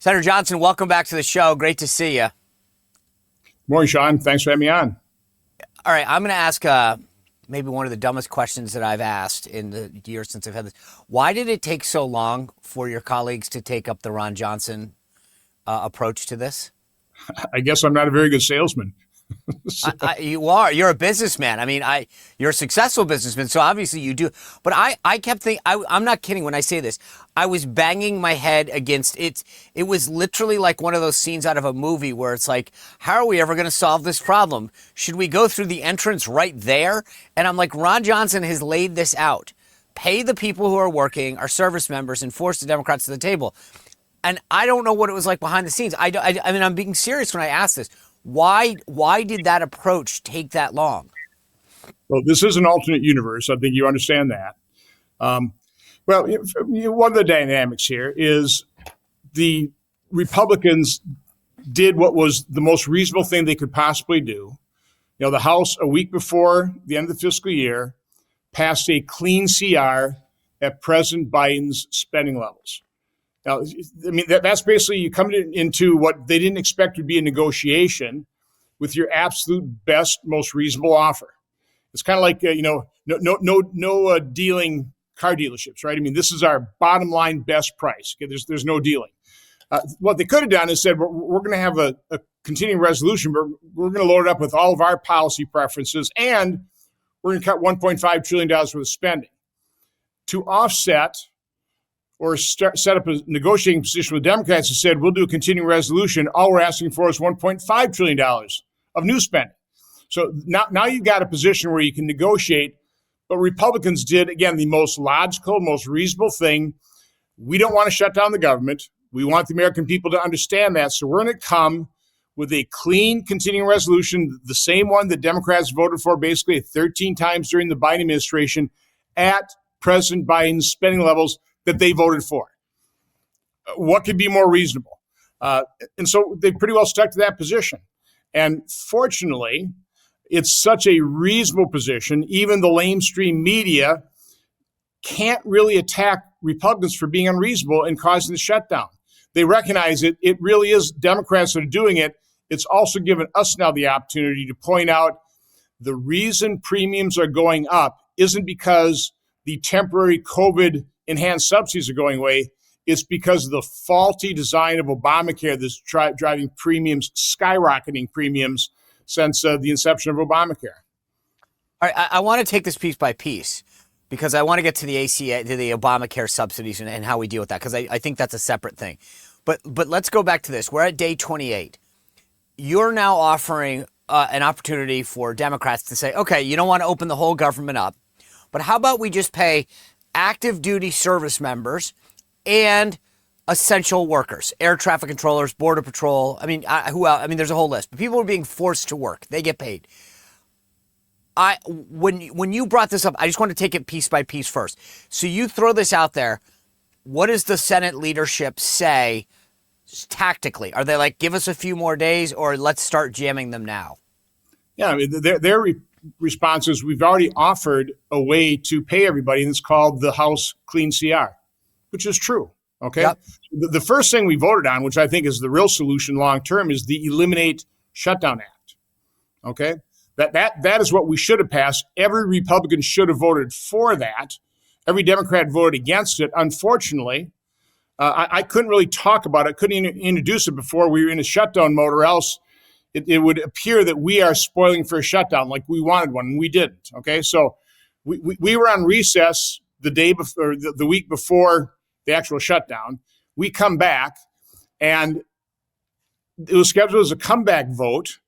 Senator Johnson, welcome back to the show. Great to see you. Morning, Sean. Thanks for having me on. All right, I'm going to ask maybe one of the dumbest questions that I've asked in the years since I've had this. Why did it take so long for your colleagues to take up the Ron Johnson approach to this? I guess I'm not a very good salesman. You are. You're a businessman. I mean, you're a successful businessman, so obviously you do. But I kept thinking, I'm not kidding when I say this. I was banging my head against it. It was literally like one of those scenes out of a movie where it's like, how are we ever going to solve this problem? Should we go through the entrance right there? And I'm like, Ron Johnson has laid this out. Pay the people who are working, our service members, and force the Democrats to the table. And I don't know what it was like behind the scenes. I mean, I'm being serious when I ask this. Why did that approach take that long? Well, this is an alternate universe. I think you understand that. Well, one of the dynamics here is the Republicans did what was the most reasonable thing they could possibly do. You know, the House, a week before the end of the fiscal year, passed a clean CR at President Biden's spending levels. Now, I mean, that's basically you come into what they didn't expect would be a negotiation with your absolute best, most reasonable offer. It's kind of like, no dealing car dealerships, right? I mean, this is our bottom line best price. Okay? There's no dealing. What they could have done is said, we're going to have a continuing resolution, but we're going to load it up with all of our policy preferences, and we're going to cut $1.5 trillion worth of spending to offset or set up a negotiating position with Democrats and said, we'll do a continuing resolution. All we're asking for is $1.5 trillion of new spending. So now you've got a position where you can negotiate, but Republicans did, again, the most logical, most reasonable thing. We don't want to shut down the government. We want the American people to understand that. So we're going to come with a clean continuing resolution, the same one that Democrats voted for basically 13 times during the Biden administration at President Biden's spending levels that they voted for. What could be more reasonable? And so they pretty well stuck to that position. And fortunately, it's such a reasonable position, even the lamestream media can't really attack Republicans for being unreasonable and causing the shutdown. They recognize it. It really is Democrats that are doing it. It's also given us now the opportunity to point out the reason premiums are going up isn't because the temporary COVID enhanced subsidies are going away. It's because of the faulty design of Obamacare that's driving premiums, skyrocketing premiums since the inception of Obamacare. All right, I want to take this piece by piece because I want to get to the ACA, to the Obamacare subsidies and how we deal with that, because I think that's a separate thing. But let's go back to this. We're at day 28. You're now offering an opportunity for Democrats to say, okay, you don't want to open the whole government up, but how about we just pay active duty service members and essential workers, air traffic controllers, border patrol. I mean, who else? I mean, there's a whole list. But people are being forced to work. They get paid. When you brought this up, I just want to take it piece by piece first. So you throw this out there. What does the Senate leadership say tactically? Are they like, give us a few more days, or let's start jamming them now? Yeah, I mean, their response is, we've already offered a way to pay everybody, and it's called the House Clean CR, which is true. Okay. Yep. The first thing we voted on, which I think is the real solution long term, is the Eliminate Shutdown Act. Okay. That is what we should have passed. Every Republican should have voted for that. Every Democrat voted against it. Unfortunately, I couldn't really talk about it, couldn't introduce it before we were in a shutdown mode, or else it would appear that we are spoiling for a shutdown like we wanted one, and we didn't. Okay. So we were on recess the day before, the week before the actual shutdown. We come back, and it was scheduled as a comeback vote.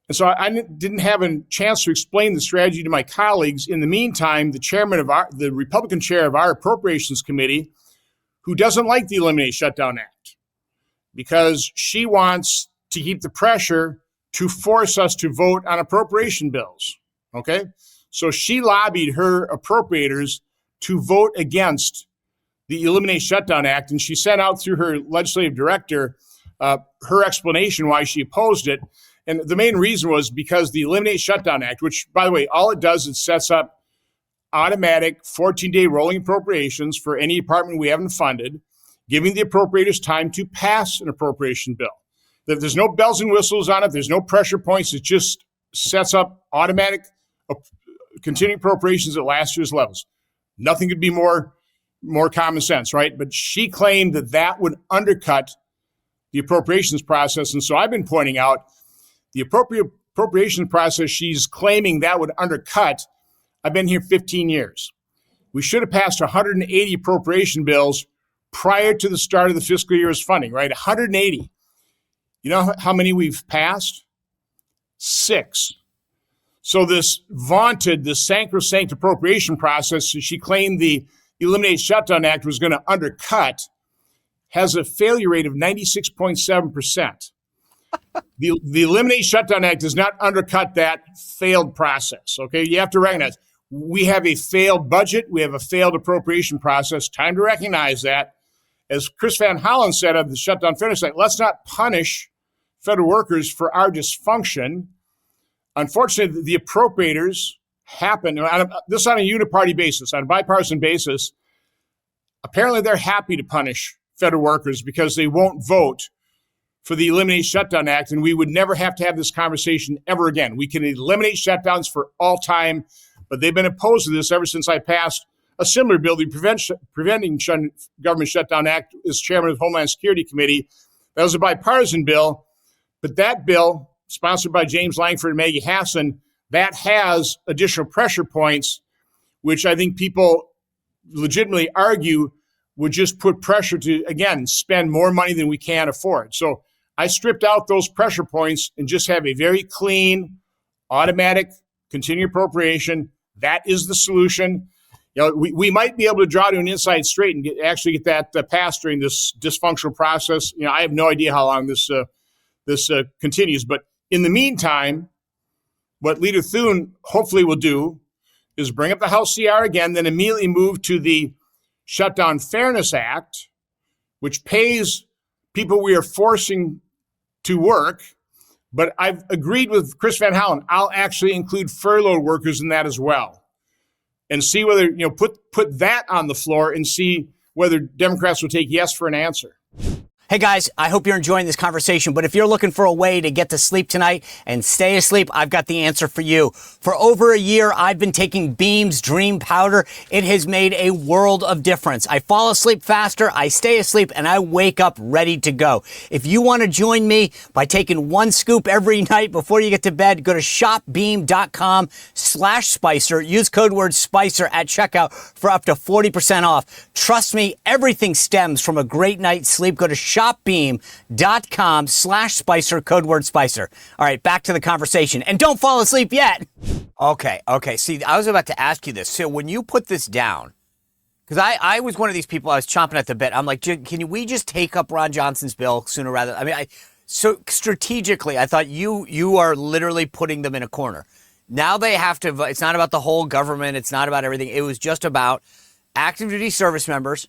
And so I didn't have a chance to explain the strategy to my colleagues. In the meantime, the Republican chair of our Appropriations Committee, who doesn't like the Eliminate Shutdown Act because she wants to keep the pressure to force us to vote on appropriation bills. Okay? So she lobbied her appropriators to vote against the Eliminate Shutdown Act, and she sent out through her legislative director her explanation why she opposed it. And the main reason was because the Eliminate Shutdown Act, which, by the way, all it does is sets up automatic 14-day rolling appropriations for any department we haven't funded. giving the appropriators time to pass an appropriation bill. There's no bells and whistles on it. There's no pressure points. It just sets up automatic continuing appropriations at last year's levels. Nothing could be more common sense, right? But she claimed that would undercut the appropriations process. And so I've been pointing out the appropriation process she's claiming that would undercut. I've been here 15 years. We should have passed 180 appropriation bills prior to the start of the fiscal year's funding, right? 180. You know how many we've passed? 6. So this sacrosanct appropriation process she claimed the Eliminate Shutdown Act was going to undercut has a failure rate of 96.7%. The Eliminate Shutdown Act does not undercut that failed process, okay? You have to recognize we have a failed budget. We have a failed appropriation process. Time to recognize that. As Chris Van Hollen said of the Shutdown Fairness Act, let's not punish federal workers for our dysfunction. Unfortunately, the appropriators happen, this on a uniparty basis, on a bipartisan basis, apparently they're happy to punish federal workers because they won't vote for the Eliminate Shutdown Act, and we would never have to have this conversation ever again. We can eliminate shutdowns for all time, but they've been opposed to this ever since I passed a similar bill, the Preventing Government Shutdown Act, as chairman of the Homeland Security Committee. That was a bipartisan bill, but that bill, sponsored by James Langford and Maggie Hassan, that has additional pressure points, which I think people legitimately argue would just put pressure to, again, spend more money than we can afford. So I stripped out those pressure points and just have a very clean, automatic, continuing appropriation. That is the solution. You know, we might be able to draw to an inside straight and actually get that passed during this dysfunctional process. You know, I have no idea how long this continues. But in the meantime, what Leader Thune hopefully will do is bring up the House CR again, then immediately move to the Shutdown Fairness Act, which pays people we are forcing to work. But I've agreed with Chris Van Hollen, I'll actually include furloughed workers in that as well. And see whether, you know, put that on the floor and see whether Democrats will take yes for an answer. Hey guys, I hope you're enjoying this conversation, but if you're looking for a way to get to sleep tonight and stay asleep, I've got the answer for you. For over a year, I've been taking Beam's Dream Powder. It has made a world of difference. I fall asleep faster, I stay asleep, and I wake up ready to go. If you want to join me by taking one scoop every night before you get to bed, go to shopbeam.com/Spicer. Use code word Spicer at checkout for up to 40% off. Trust me, everything stems from a great night's sleep. Go to shopbeam.com/Spicer, code word Spicer. All right, back to the conversation. And don't fall asleep yet. Okay. See, I was about to ask you this. So when you put this down, because I was one of these people, I was chomping at the bit. I'm like, can we just take up Ron Johnson's bill sooner rather? I mean, so strategically, I thought you are literally putting them in a corner. Now they have to, it's not about the whole government. It's not about everything. It was just about active duty service members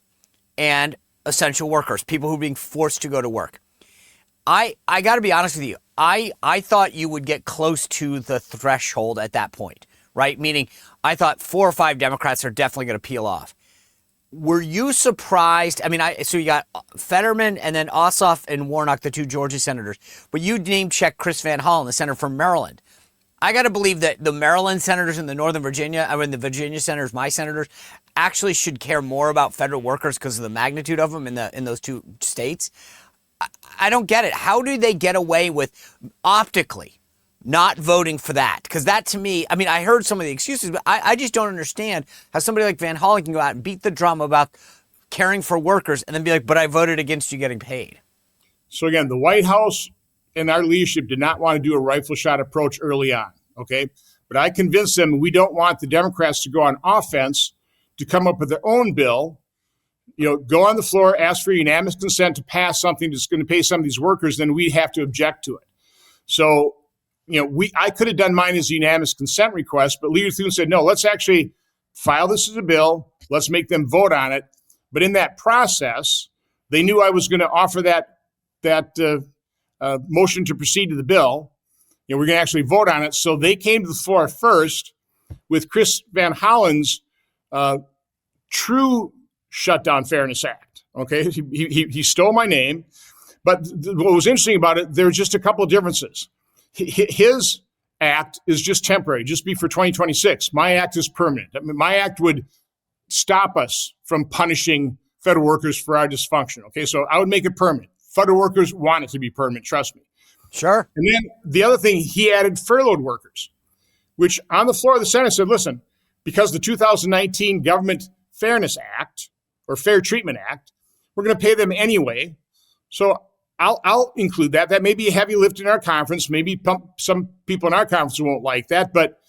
and essential workers, people who are being forced to go to work. I got to be honest with you. I thought you would get close to the threshold at that point, right? Meaning I thought 4 or 5 Democrats are definitely going to peel off. Were you surprised? I mean, so you got Fetterman and then Ossoff and Warnock, the 2 Georgia senators, but you name-checked Chris Van Hollen, the senator from Maryland. I got to believe that the Maryland senators and the Northern Virginia, the Virginia senators, my senators, actually should care more about federal workers because of the magnitude of them in those 2 states. I don't get it. How do they get away with optically not voting for that? Because that to me, I mean, I heard some of the excuses, but I just don't understand how somebody like Van Hollen can go out and beat the drum about caring for workers and then be like, but I voted against you getting paid. So again, the White House and our leadership did not want to do a rifle shot approach early on, okay? But I convinced them we don't want the Democrats to go on offense, to come up with their own bill, you know, go on the floor, ask for unanimous consent to pass something that's going to pay some of these workers, then we'd have to object to it. So, you know, I could have done mine as a unanimous consent request, but Leader Thune said, no, let's actually file this as a bill. Let's make them vote on it. But in that process, they knew I was going to offer that motion to proceed to the bill. You know, we're going to actually vote on it. So they came to the floor first with Chris Van Hollen's true Shutdown Fairness Act. Okay, he stole my name. But what was interesting about it, there's just a couple of differences. His act is just temporary, just be for 2026. My act is permanent. I mean, my act would stop us from punishing federal workers for our dysfunction. Okay, so I would make it permanent. Federal workers want it to be permanent, trust me. Sure. And then the other thing, he added furloughed workers, which on the floor of the Senate said, listen, because the 2019 Government Fairness Act or Fair Treatment Act, we're going to pay them anyway. So I'll include that. That may be a heavy lift in our conference. Maybe some people in our conference won't like that, but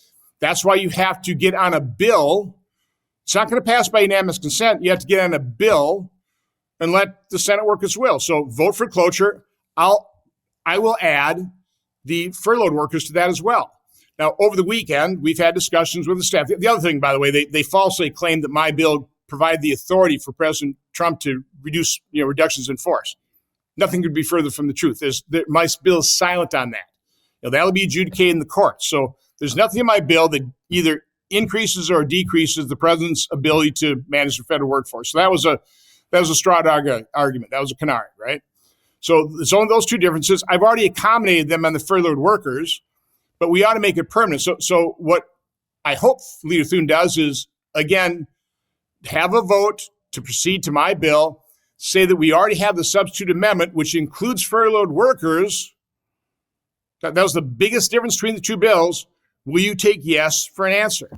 that's why you have to get on a bill. It's not going to pass by unanimous consent. You have to get on a bill and let the Senate work its will. So vote for cloture. I will add the furloughed workers to that as well. Now, over the weekend, we've had discussions with the staff. The other thing, by the way, they falsely claimed that my bill provided the authority for President Trump to reduce reductions in force. Nothing could be further from the truth. My bill is silent on that. That'll be adjudicated in the courts. So there's nothing in my bill that either increases or decreases the president's ability to manage the federal workforce. So that was a straw dog argument. That was a canard, right? So it's only those two differences. I've already accommodated them on the furloughed workers, but we ought to make it permanent. So what I hope Leader Thune does is, again, have a vote to proceed to my bill, say that we already have the substitute amendment, which includes furloughed workers. That was the biggest difference between the two bills. Will you take yes for an answer?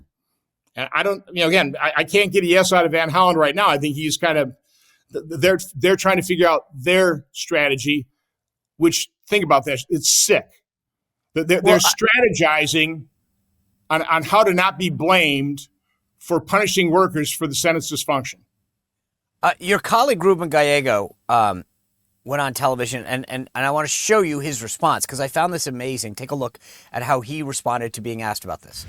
And I don't, again, I can't get a yes out of Van Hollen right now. I think he's kind of, they're trying to figure out their strategy, which, think about that, it's sick. They're strategizing on how to not be blamed for punishing workers for the Senate's dysfunction. Your colleague Ruben Gallego went on television, and I want to show you his response because I found this amazing. Take a look at how he responded to being asked about this.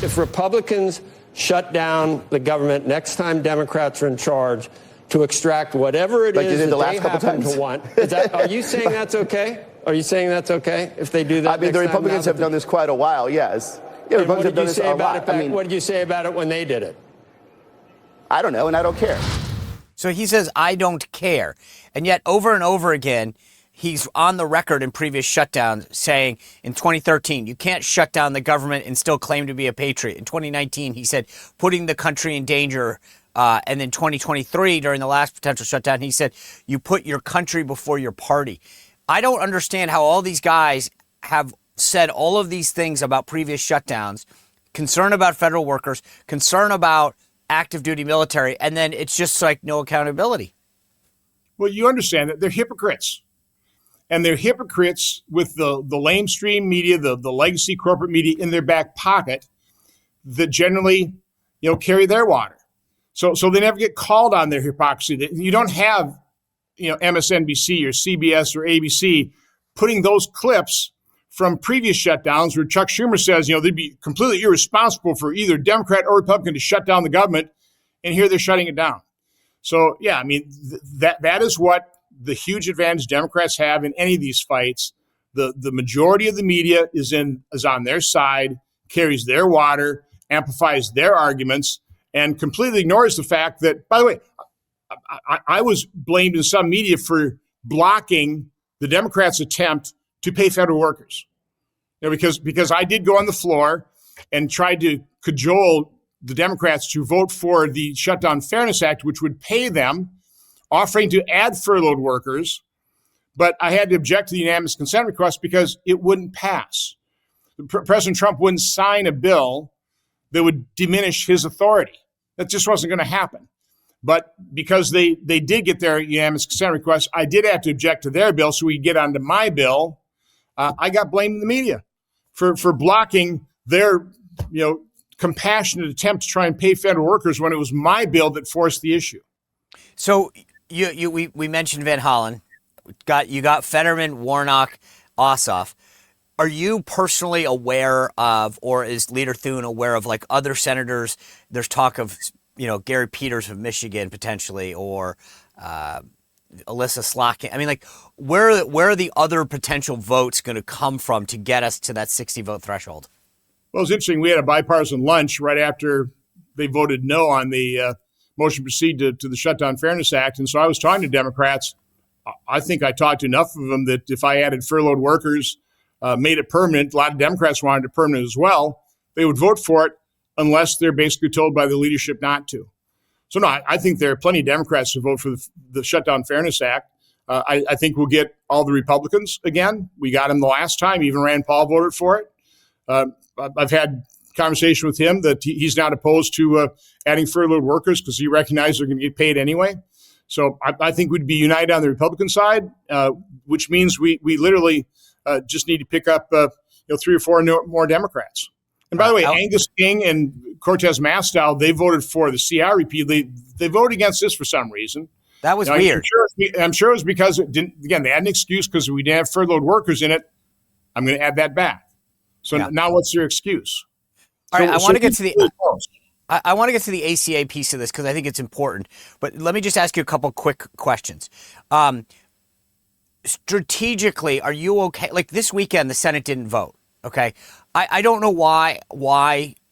If Republicans shut down the government next time Democrats are in charge to extract whatever it is that they happen to want, are you saying that's okay? Are you saying that's okay if they do that? I mean, the Republicans have done this quite a while, yes. Yeah, Republicans have done this a lot. What did you say about it when they did it? I don't know, and I don't care. So he says, I don't care. And yet over and over again, he's on the record in previous shutdowns saying in 2013, you can't shut down the government and still claim to be a patriot. In 2019, he said, putting the country in danger. And then 2023, during the last potential shutdown, he said, you put your country before your party. I don't understand how all these guys have said all of these things about previous shutdowns, concern about federal workers, concern about active duty military, and then it's just like no accountability. Well, you understand that they're hypocrites. And they're hypocrites with the lamestream media, the legacy corporate media in their back pocket that generally, carry their water. So they never get called on their hypocrisy. You don't have, MSNBC or CBS or ABC putting those clips from previous shutdowns where Chuck Schumer says, they'd be completely irresponsible for either Democrat or Republican to shut down the government, and here they're shutting it down. So, yeah, I mean, that is what the huge advantage Democrats have in any of these fights. The majority of the media is on their side, carries their water, amplifies their arguments, and completely ignores the fact that, by the way, I was blamed in some media for blocking the Democrats' attempt to pay federal workers. Because I did go on the floor and tried to cajole the Democrats to vote for the Shutdown Fairness Act, which would pay them, offering to add furloughed workers. But I had to object to the unanimous consent request because it wouldn't pass. President Trump wouldn't sign a bill that would diminish his authority. That just wasn't going to happen. But because they did get their unanimous consent request, I did have to object to their bill so we could get onto my bill. I got blamed in the media for blocking their compassionate attempt to try and pay federal workers when it was my bill that forced the issue. So we mentioned Van Hollen. You got Fetterman, Warnock, Ossoff. Are you personally aware of, or is Leader Thune aware of, like, other senators? There's talk of, Gary Peters of Michigan potentially, or Alyssa Slotkin. I mean, like, where are the other potential votes going to come from to get us to that 60 vote threshold? Well, it's interesting. We had a bipartisan lunch right after they voted no on the motion to proceed to the Shutdown Fairness Act. And so I was talking to Democrats. I think I talked to enough of them that if I added furloughed workers, made it permanent, a lot of Democrats wanted it permanent as well, they would vote for it unless they're basically told by the leadership not to. So, no, I think there are plenty of Democrats who vote for the Shutdown Fairness Act. I think we'll get all the Republicans again. We got them the last time. Even Rand Paul voted for it. I've had conversation with him that he's not opposed to adding furloughed workers because he recognizes they're going to get paid anyway. So I think we'd be united on the Republican side, which means we literally just need to pick up 3 or 4 more Democrats. And by the way, Angus King and Cortez Mastow, they voted for the CR repeal. They voted against this for some reason. That was weird. I'm sure it was because it didn't. Again, they had an excuse because we didn't have furloughed workers in it. I'm going to add that back. So now, what's your excuse? All right, I want to get to the. I want to get to the ACA piece of this because I think it's important. But let me just ask you a couple quick questions. Strategically, are you okay? Like this weekend, the Senate didn't vote. Okay, I don't know why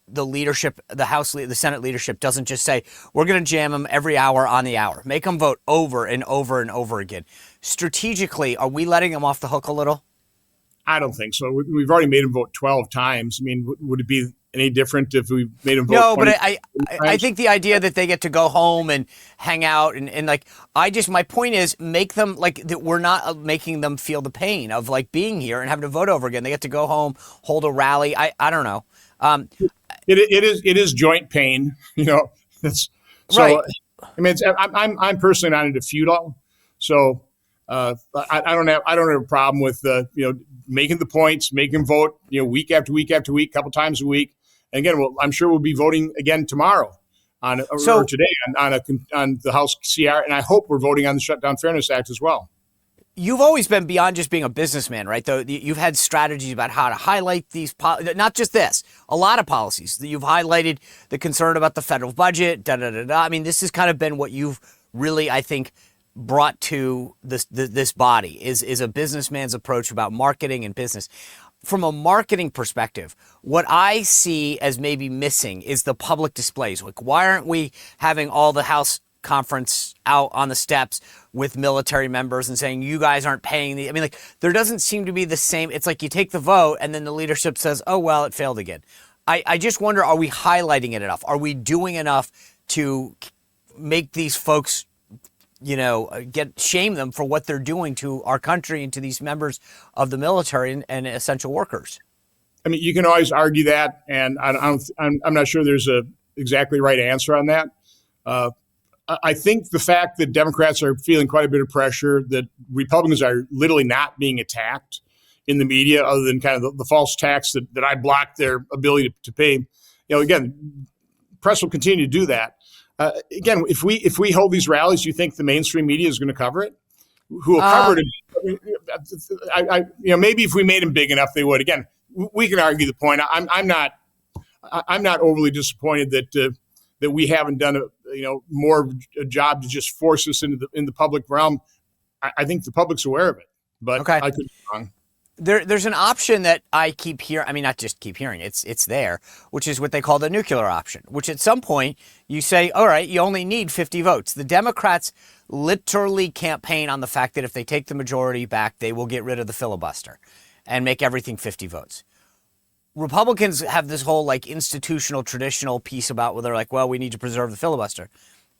the leadership, the Senate leadership doesn't just say, we're going to jam them every hour on the hour. Make them vote over and over and over again. Strategically, are we letting them off the hook a little? I don't think so. We've already made them vote 12 times. I mean, would it be any different if we made them vote? No, but I think the idea that they get to go home and hang out and like, my point is make them like that. We're not making them feel the pain of like being here and having to vote over again. They get to go home, hold a rally. I don't know. It is joint pain, It's so. Right. I mean, I'm personally not into feudal, so I don't have a problem with making the points, making them vote, week after week after week, a couple times a week. And again, I'm sure we'll be voting again tomorrow or today on the House CR, and I hope we're voting on the Shutdown Fairness Act as well. You've always been beyond just being a businessman, right? Though you've had strategies about how to highlight these, not just this, a lot of policies that you've highlighted the concern about the federal budget, I mean, this has kind of been what you've really, I think, brought to this body is a businessman's approach about marketing and business. From a marketing perspective, what I see as maybe missing is the public displays. Like, why aren't we having all the House conference out on the steps with military members and saying, you guys aren't paying I mean, like, there doesn't seem to be the same. It's like you take the vote and then the leadership says, oh, well, it failed again. I just wonder, are we highlighting it enough? Are we doing enough to make these folks, shame them for what they're doing to our country and to these members of the military and essential workers? I mean, you can always argue that, and I'm not sure there's a exactly right answer on that. I think the fact that Democrats are feeling quite a bit of pressure, that Republicans are literally not being attacked in the media, other than kind of the false tax that I blocked their ability to pay. Again, press will continue to do that. Again, if we hold these rallies, do you think the mainstream media is going to cover it? Who will cover it? Maybe if we made them big enough, they would. Again, we can argue the point. I'm not overly disappointed that we haven't done more of a job to just force us in the public realm. I think the public's aware of it, but okay. I could be wrong. There's an option that I keep hearing. I mean, not just keep hearing. It's there, which is what they call the nuclear option, which at some point you say, all right, you only need 50 votes. The Democrats literally campaign on the fact that if they take the majority back, they will get rid of the filibuster and make everything 50 votes. Republicans have this whole like institutional, traditional piece about where they're like, well, we need to preserve the filibuster.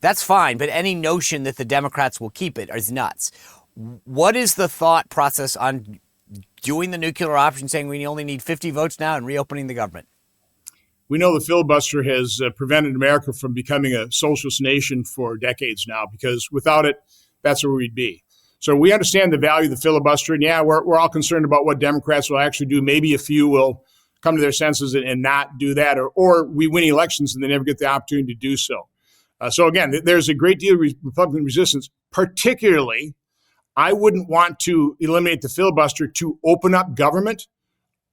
That's fine. But any notion that the Democrats will keep it is nuts. What is the thought process on doing the nuclear option, saying we only need 50 votes now and reopening the government? We know the filibuster has prevented America from becoming a socialist nation for decades now, because without it, that's where we'd be. So we understand the value of the filibuster. And yeah, we're all concerned about what Democrats will actually do. Maybe a few will come to their senses and not do that, or we win elections and they never get the opportunity to do so. So again, there's a great deal of Republican resistance. Particularly, I wouldn't want to eliminate the filibuster to open up government.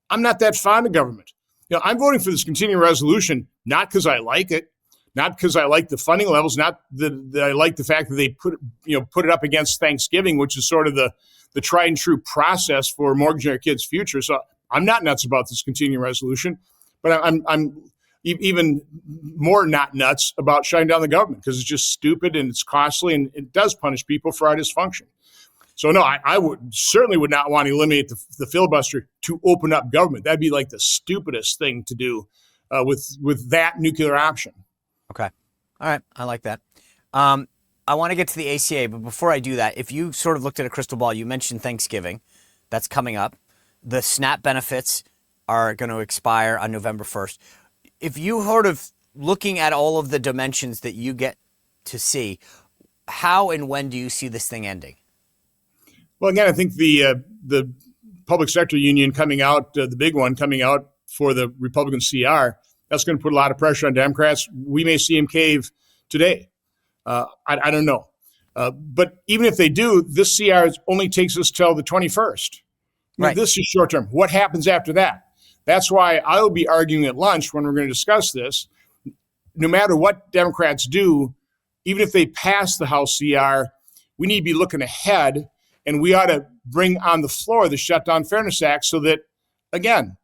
I'm not that fond of government. I'm voting for this continuing resolution, not because I like it, not because I like the funding levels, not that I like the fact that they put it up against Thanksgiving, which is sort of the tried and true process for mortgaging our kids' future. So I'm not nuts about this continuing resolution, but I'm even more not nuts about shutting down the government because it's just stupid and it's costly and it does punish people for our dysfunction. So no, I would certainly would not want to eliminate the filibuster to open up government. That'd be like the stupidest thing to do with that nuclear option. Okay. All right. I like that. I want to get to the ACA, but before I do that, if you sort of looked at a crystal ball, you mentioned Thanksgiving. That's coming up. The SNAP benefits are going to expire on November 1st. If you sort of looking at all of the dimensions that you get to see, how and when do you see this thing ending? Well, again, I think the public sector union coming out, the big one coming out for the Republican CR, that's going to put a lot of pressure on Democrats. We may see them cave today. I don't know. But even if they do, this CR only takes us till the 21st. Right. This is short term. What happens after that? That's why I will be arguing at lunch when we're going to discuss this. No matter what Democrats do, even if they pass the House CR, we need to be looking ahead, and we ought to bring on the floor the Shutdown Fairness Act so that, again,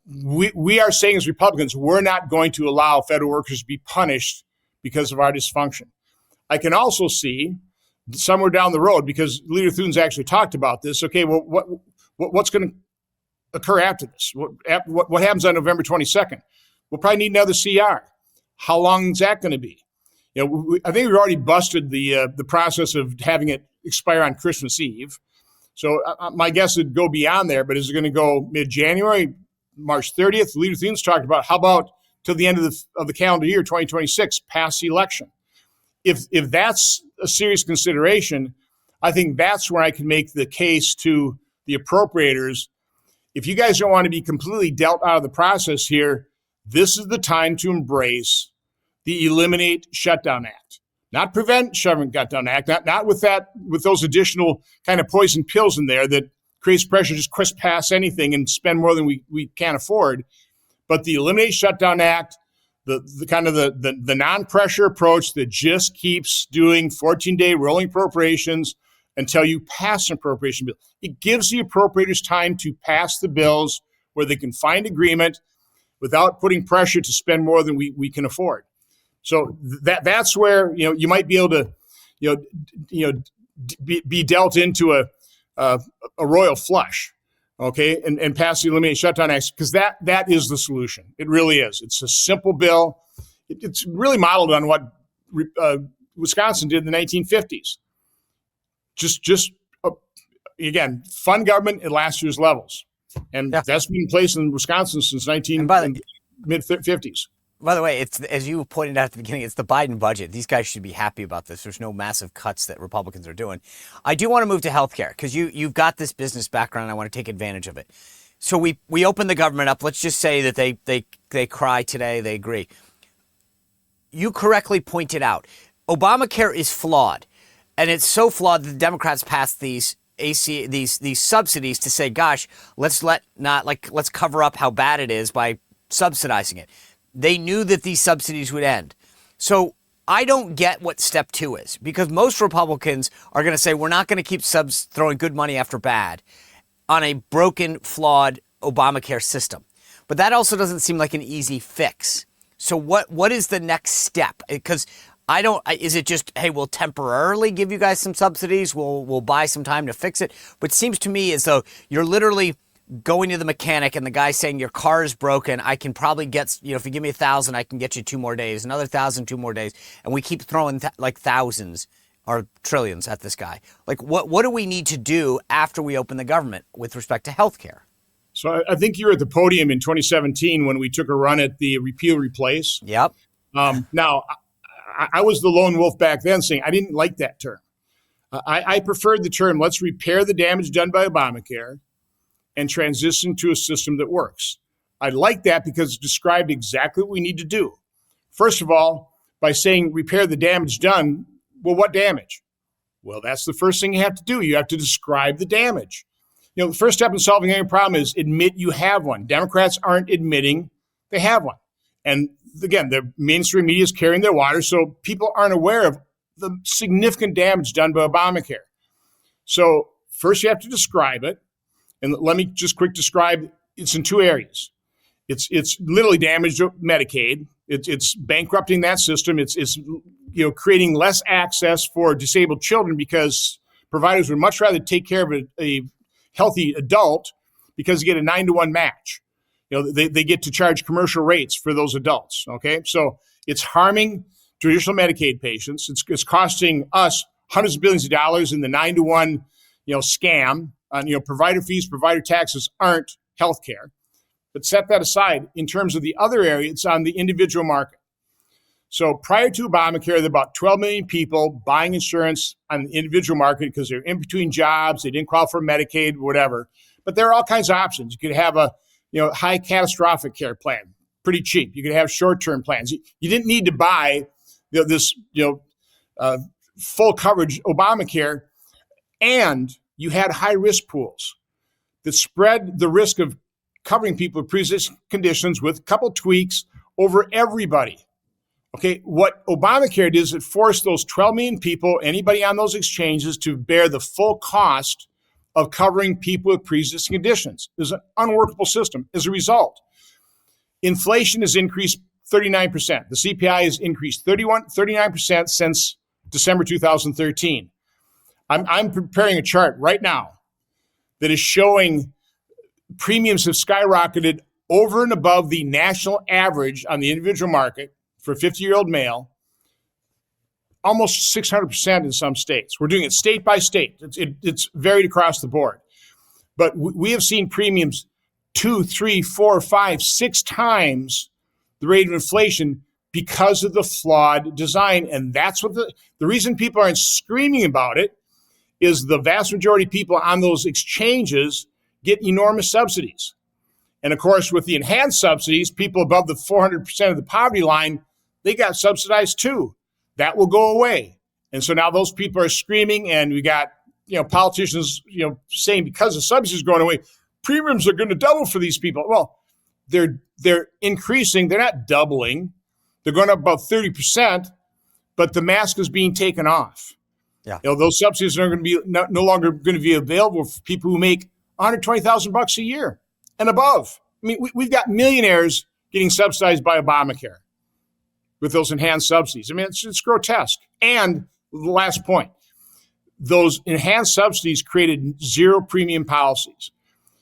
we are saying as Republicans, we're not going to allow federal workers to be punished because of our dysfunction. I can also see somewhere down the road, because Leader Thune's actually talked about this. Okay, well, what's going to occur after this? What happens on November 22nd? We'll probably need another CR. How long is that going to be? I think we've already busted the process of having it expire on Christmas Eve. So my guess would go beyond there, but is it going to go mid-January, March 30th? Leader Thune's talked about how about till the end of the calendar year, 2026, past the election. If that's a serious consideration, I think that's where I can make the case to the appropriators. If you guys don't want to be completely dealt out of the process here, this is the time to embrace the Eliminate Shutdown Act. Not Prevent Shutdown Act, not with those additional kind of poison pills in there that creates pressure to just pass anything and spend more than we can't afford. But the Eliminate Shutdown Act, the kind of the non-pressure approach that just keeps doing 14-day rolling appropriations until you pass an appropriation bill. It gives the appropriators time to pass the bills where they can find agreement without putting pressure to spend more than we can afford. So that's where you might be able to be dealt into a royal flush. Okay, and pass the Eliminate Shutdown Act, because that is the solution. It really is. It's a simple bill. It's really modeled on what Wisconsin did in the 1950s. Just again, fund government at last year's levels, and that's been in place in Wisconsin since mid-50s. By the way, it's as you pointed out at the beginning, it's the Biden budget. These guys should be happy about this. There's no massive cuts that Republicans are doing. I do want to move to healthcare because you've got this business background. And I want to take advantage of it. So we open the government up. Let's just say that they cry today. They agree. You correctly pointed out Obamacare is flawed, and it's so flawed that the Democrats passed these subsidies to say, gosh, let's cover up how bad it is by subsidizing it. They knew that these subsidies would end. So I don't get what step 2 is, because most Republicans are going to say we're not going to keep throwing good money after bad on a broken, flawed Obamacare system. But that also doesn't seem like an easy fix. So what is the next step? Because is it just, hey, we'll temporarily give you guys some subsidies, we'll buy some time to fix it? But it seems to me as though you're literally going to the mechanic and the guy saying your car is broken, I can probably get, if you give me 1,000, I can get you 2 more days, another 1,000, 2 more days. And we keep throwing thousands or trillions at this guy. Like what do we need to do after we open the government with respect to healthcare? So I think you were at the podium in 2017 when we took a run at the repeal replace. Yep. Now, I was the lone wolf back then saying I didn't like that term. I preferred the term, let's repair the damage done by Obamacare and transition to a system that works. I like that because it described exactly what we need to do. First of all, by saying repair the damage done, well, what damage? Well, that's the first thing you have to do. You have to describe the damage. The first step in solving any problem is admit you have one. Democrats aren't admitting they have one. And again, the mainstream media is carrying their water, so people aren't aware of the significant damage done by Obamacare. So first you have to describe it. And let me just quick describe, it's in 2 areas. It's literally damaged Medicaid. It's bankrupting that system. It's creating less access for disabled children because providers would much rather take care of a healthy adult because they get a 9-to-1 match. They get to charge commercial rates for those adults. Okay, so it's harming traditional Medicaid patients. It's costing us hundreds of billions of dollars in the 9-to-1 scam. Provider fees, provider taxes aren't healthcare. But set that aside. In terms of the other area, it's on the individual market. So prior to Obamacare, there were about 12 million people buying insurance on the individual market because they're in between jobs, they didn't qualify for Medicaid, whatever. But there are all kinds of options. You could have a high catastrophic care plan, pretty cheap. You could have short-term plans. You didn't need to buy this full coverage Obamacare, and you had high-risk pools that spread the risk of covering people with pre-existing conditions with a couple tweaks over everybody. Okay, what Obamacare did is it forced those 12 million people, anybody on those exchanges, to bear the full cost of covering people with pre-existing conditions. It was an unworkable system. As a result, inflation has increased 39%. The CPI has increased 39% since December 2013. I'm preparing a chart right now that is showing premiums have skyrocketed over and above the national average on the individual market for a 50-year-old male, almost 600% in some states. We're doing it state by state. It's varied across the board. But we have seen premiums 2, 3, 4, 5, 6 times the rate of inflation because of the flawed design. And that's what the reason people aren't screaming about it is the vast majority of people on those exchanges get enormous subsidies. And of course, with the enhanced subsidies, people above the 400% of the poverty line, they got subsidized too. That will go away. And so now those people are screaming, and we got, politicians, saying because the subsidies are going away, premiums are going to double for these people. Well, they're increasing. They're not doubling. They're going up about 30%, but the mask is being taken off. Yeah. Those subsidies are going to be no longer going to be available for people who make $120,000 a year and above. I mean, we've got millionaires getting subsidized by Obamacare with those enhanced subsidies. I mean, it's grotesque. And the last point, those enhanced subsidies created zero premium policies.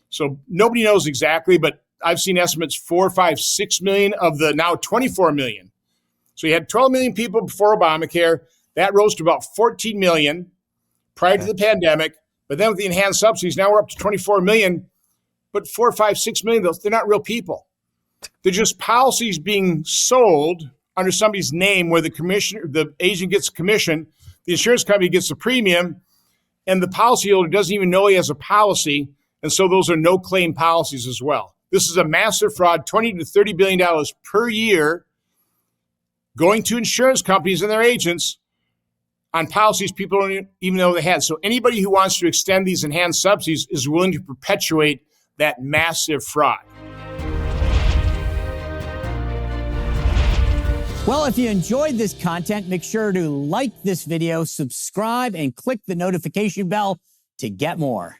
So nobody knows exactly, but I've seen estimates 4, 5, 6 million of the now 24 million. So you had 12 million people before Obamacare. That rose to about 14 million prior to the pandemic. But then with the enhanced subsidies, now we're up to 24 million. But 4, 5, 6 million, they're not real people. They're just policies being sold under somebody's name where the agent gets a commission, the insurance company gets the premium, and the policyholder doesn't even know he has a policy. And so those are no claim policies as well. This is a massive fraud, $20 to $30 billion per year going to insurance companies and their agents on policies people don't even know they had. So anybody who wants to extend these enhanced subsidies is willing to perpetuate that massive fraud. Well, if you enjoyed this content, make sure to like this video, subscribe, and click the notification bell to get more.